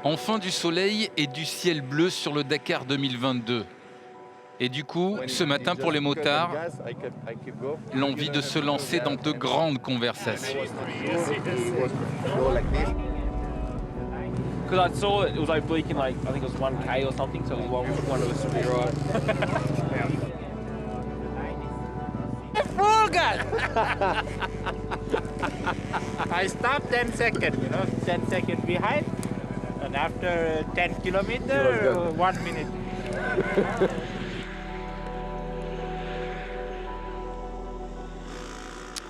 Enfin du soleil et du ciel bleu sur le Dakar 2022. Et du coup, ce matin pour les motards, l'envie de se lancer dans de grandes conversations. Because I saw it was like bleaking, like I think it was 1K or something, so it was one of the speed ride. I stopped 10 seconds, 10 seconds behind, and after 10 kilometers, 1 minute.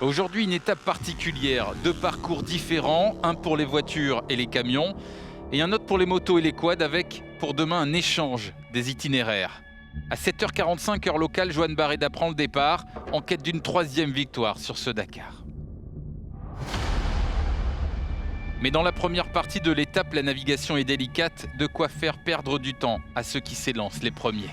Aujourd'hui, une étape particulière, deux parcours différents, un pour les voitures et les camions, et un autre pour les motos et les quads, avec pour demain un échange des itinéraires. À 7h45 heure locale, Joan Barreda prend le départ en quête d'une troisième victoire sur ce Dakar. Mais dans la première partie de l'étape, la navigation est délicate, de quoi faire perdre du temps à ceux qui s'élancent les premiers.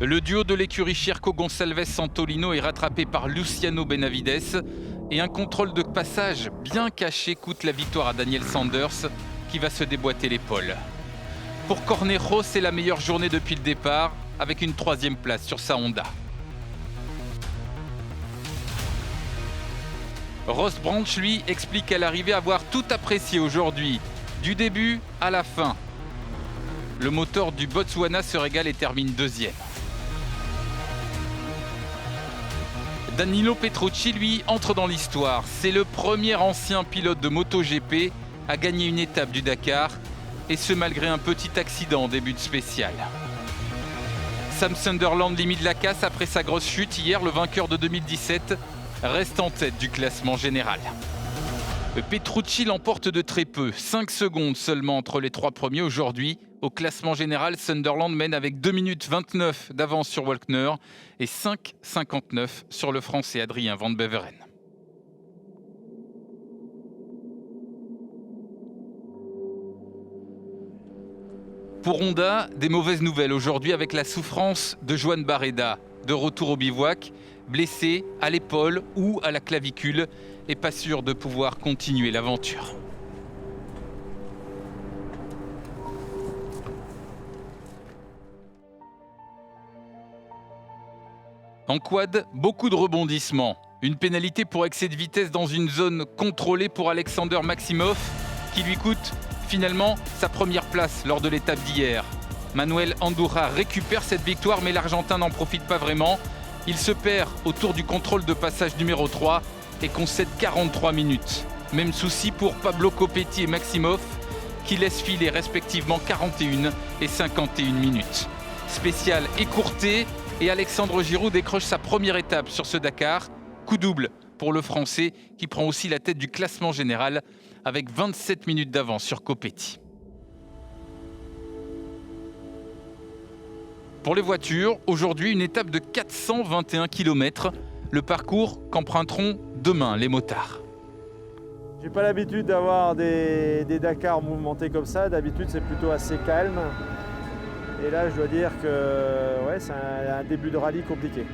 Le duo de l'écurie Chirco Gonçalves Santolino est rattrapé par Luciano Benavides et un contrôle de passage bien caché coûte la victoire à Daniel Sanders qui va se déboîter l'épaule. Pour Cornejo, c'est la meilleure journée depuis le départ avec une troisième place sur sa Honda. Ross Branch, lui, explique à l'arrivée avoir tout apprécié aujourd'hui, du début à la fin. Le moteur du Botswana se régale et termine deuxième. Danilo Petrucci, lui, entre dans l'histoire. C'est le premier ancien pilote de MotoGP à gagner une étape du Dakar, et ce malgré un petit accident en début de spécial. Sam Sunderland limite la casse après sa grosse chute hier. Le vainqueur de 2017 reste en tête du classement général. Petrucci l'emporte de très peu, 5 secondes seulement entre les trois premiers aujourd'hui. Au classement général, Sunderland mène avec 2 minutes 29 d'avance sur Walkner et 5,59 sur le Français Adrien Van Beveren. Pour Honda, des mauvaises nouvelles aujourd'hui avec la souffrance de Joan Barreda, de retour au bivouac, blessé à l'épaule ou à la clavicule et pas sûr de pouvoir continuer l'aventure. En quad, beaucoup de rebondissements. Une pénalité pour excès de vitesse dans une zone contrôlée pour Alexander Maximov qui lui coûte finalement sa première place lors de l'étape d'hier. Manuel Andújar récupère cette victoire mais l'Argentin n'en profite pas vraiment. Il se perd autour du contrôle de passage numéro 3 et concède 43 minutes. Même souci pour Pablo Copetti et Maximov qui laissent filer respectivement 41 et 51 minutes. Spécial écourté et Alexandre Giroud décroche sa première étape sur ce Dakar. Coup double pour le Français qui prend aussi la tête du classement général avec 27 minutes d'avance sur Copetti. Pour les voitures, aujourd'hui une étape de 421 km, le parcours qu'emprunteront demain les motards. J'ai pas l'habitude d'avoir des Dakar mouvementés comme ça, d'habitude c'est plutôt assez calme. Et là je dois dire que ouais, c'est un début de rallye compliqué.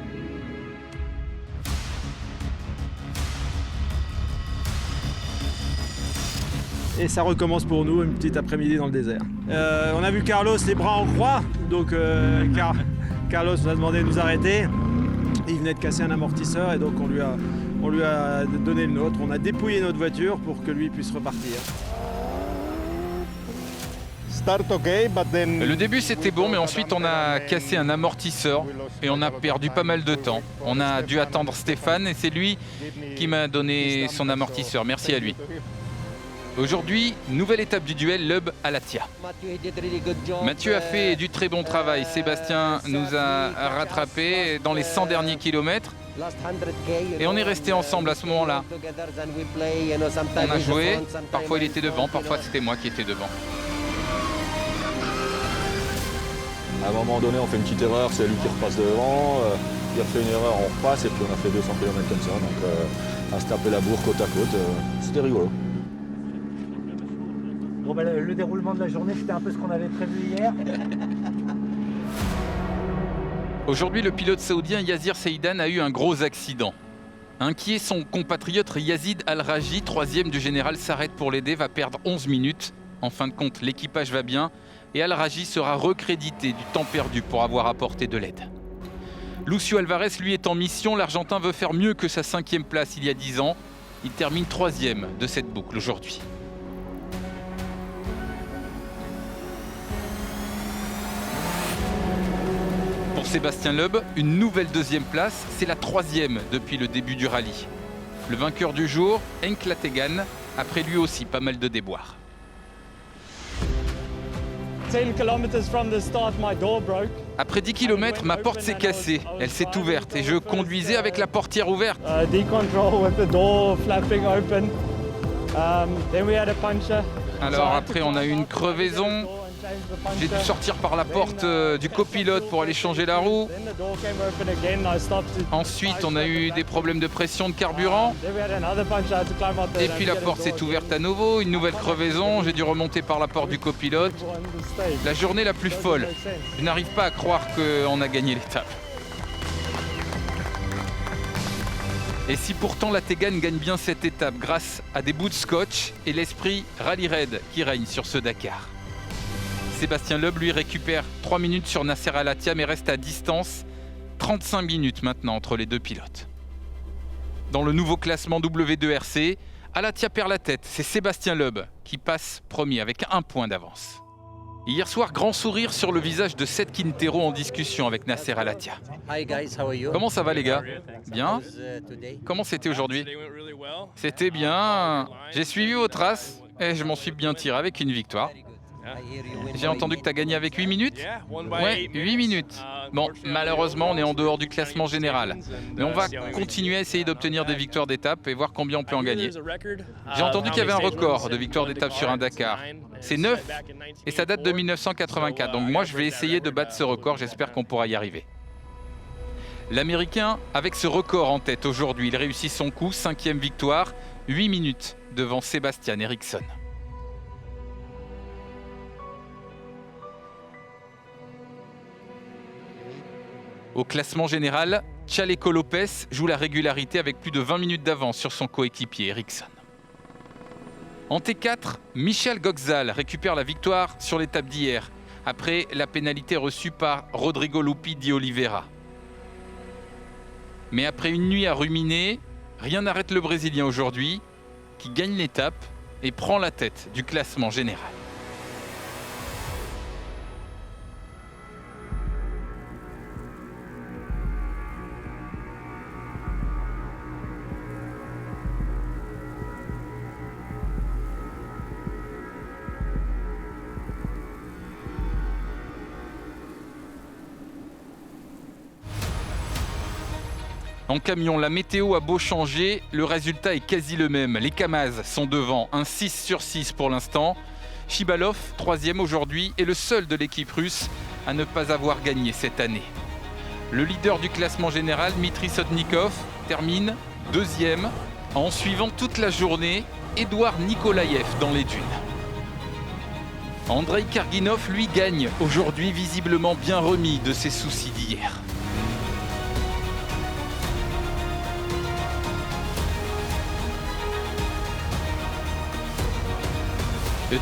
Et ça recommence pour nous, une petite après-midi dans le désert. On a vu Carlos les bras en croix, donc Carlos nous a demandé de nous arrêter. Il venait de casser un amortisseur et donc on lui a donné le nôtre. On a dépouillé notre voiture pour que lui puisse repartir. Le début c'était bon, mais ensuite on a cassé un amortisseur et on a perdu pas mal de temps. On a dû attendre Stéphane et c'est lui qui m'a donné son amortisseur. Merci à lui. Aujourd'hui, nouvelle étape du duel, Lub à Latia. Mathieu a fait du très bon travail. Sébastien nous a rattrapés dans les 100 derniers kilomètres. Et on est restés ensemble à ce moment-là. On a joué, parfois il était devant, parfois c'était moi qui étais devant. À un moment donné, on fait une petite erreur, c'est lui qui repasse devant. Il a fait une erreur, on repasse et puis on a fait 200 km comme ça. Donc à se taper la bourre côte à côte, c'était rigolo. Bon, ben, le déroulement de la journée, c'était un peu ce qu'on avait prévu hier. Aujourd'hui, le pilote saoudien Yazir Seidan a eu un gros accident. Inquiet, son compatriote Yazid Al-Raji, troisième du général, s'arrête pour l'aider, va perdre 11 minutes En fin de compte, l'équipage va bien et Al-Rajhi sera recrédité du temps perdu pour avoir apporté de l'aide. Lucio Alvarez, lui, est en mission. L'Argentin veut faire mieux que sa 5e place il y a 10 ans. Il termine 3e de cette boucle aujourd'hui. Pour Sébastien Loeb, une nouvelle 2e place, c'est la 3e depuis le début du rallye. Le vainqueur du jour, Henk Lategan, après lui aussi pas mal de déboires. 10 kilometers from the start, my door broke. Après 10 km, ma porte s'est cassée. Elle s'est ouverte et je conduisais avec la portière ouverte. Decontrol with the door flapping open. Then we had a puncture. Alors après, on a eu une crevaison. J'ai dû sortir par la porte du copilote pour aller changer la roue. Ensuite, on a eu des problèmes de pression de carburant. Et puis la porte s'est ouverte à nouveau, une nouvelle crevaison. J'ai dû remonter par la porte du copilote. La journée la plus folle. Je n'arrive pas à croire qu'on a gagné l'étape. Et si pourtant Lategan gagne bien cette étape grâce à des bouts de scotch et l'esprit rallye raid qui règne sur ce Dakar. Sébastien Loeb, lui, récupère 3 minutes sur Nasser Al-Attiyah mais reste à distance. 35 minutes maintenant entre les deux pilotes. Dans le nouveau classement W2RC, Al-Attiyah perd la tête. C'est Sébastien Loeb qui passe premier avec 1 point d'avance. Hier soir, grand sourire sur le visage de Seth Quintero en discussion avec Nasser Al-Attiyah. Hi guys, how are you? Comment ça va les gars? Bien. Today? Comment c'était aujourd'hui? C'était bien. J'ai suivi vos traces et je m'en suis bien tiré avec une victoire. J'ai entendu que tu as gagné avec 8 minutes? Ouais, 8 minutes. Bon, malheureusement, on est en dehors du classement général. Mais on va continuer à essayer d'obtenir des victoires d'étape et voir combien on peut en gagner. J'ai entendu qu'il y avait un record de victoires d'étape sur un Dakar. C'est 9 et ça date de 1984. Donc moi, je vais essayer de battre ce record. J'espère qu'on pourra y arriver. L'Américain, avec ce record en tête aujourd'hui, il réussit son coup. 5e victoire, 8 minutes devant Sébastien Eriksson. Au classement général, Chaleco Lopez joue la régularité avec plus de 20 minutes d'avance sur son coéquipier Eriksson. En T4, Michel Goxal récupère la victoire sur l'étape d'hier, après la pénalité reçue par Rodrigo Lupi de Oliveira. Mais après une nuit à ruminer, rien n'arrête le Brésilien aujourd'hui, qui gagne l'étape et prend la tête du classement général. En camion, la météo a beau changer, le résultat est quasi le même. Les Kamaz sont devant, un 6 sur 6 pour l'instant. Shibalov, 3e aujourd'hui, est le seul de l'équipe russe à ne pas avoir gagné cette année. Le leader du classement général, Dmitry Sotnikov, termine 2e. En suivant toute la journée, Edouard Nikolaev dans les dunes. Andrei Karginov, lui, gagne aujourd'hui, visiblement bien remis de ses soucis d'hier.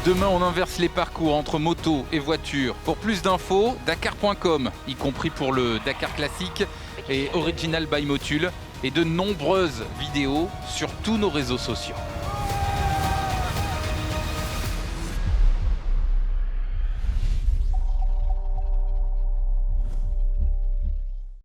Demain, on inverse les parcours entre moto et voiture. Pour plus d'infos, Dakar.com, y compris pour le Dakar classique et Original by Motul, et de nombreuses vidéos sur tous nos réseaux sociaux.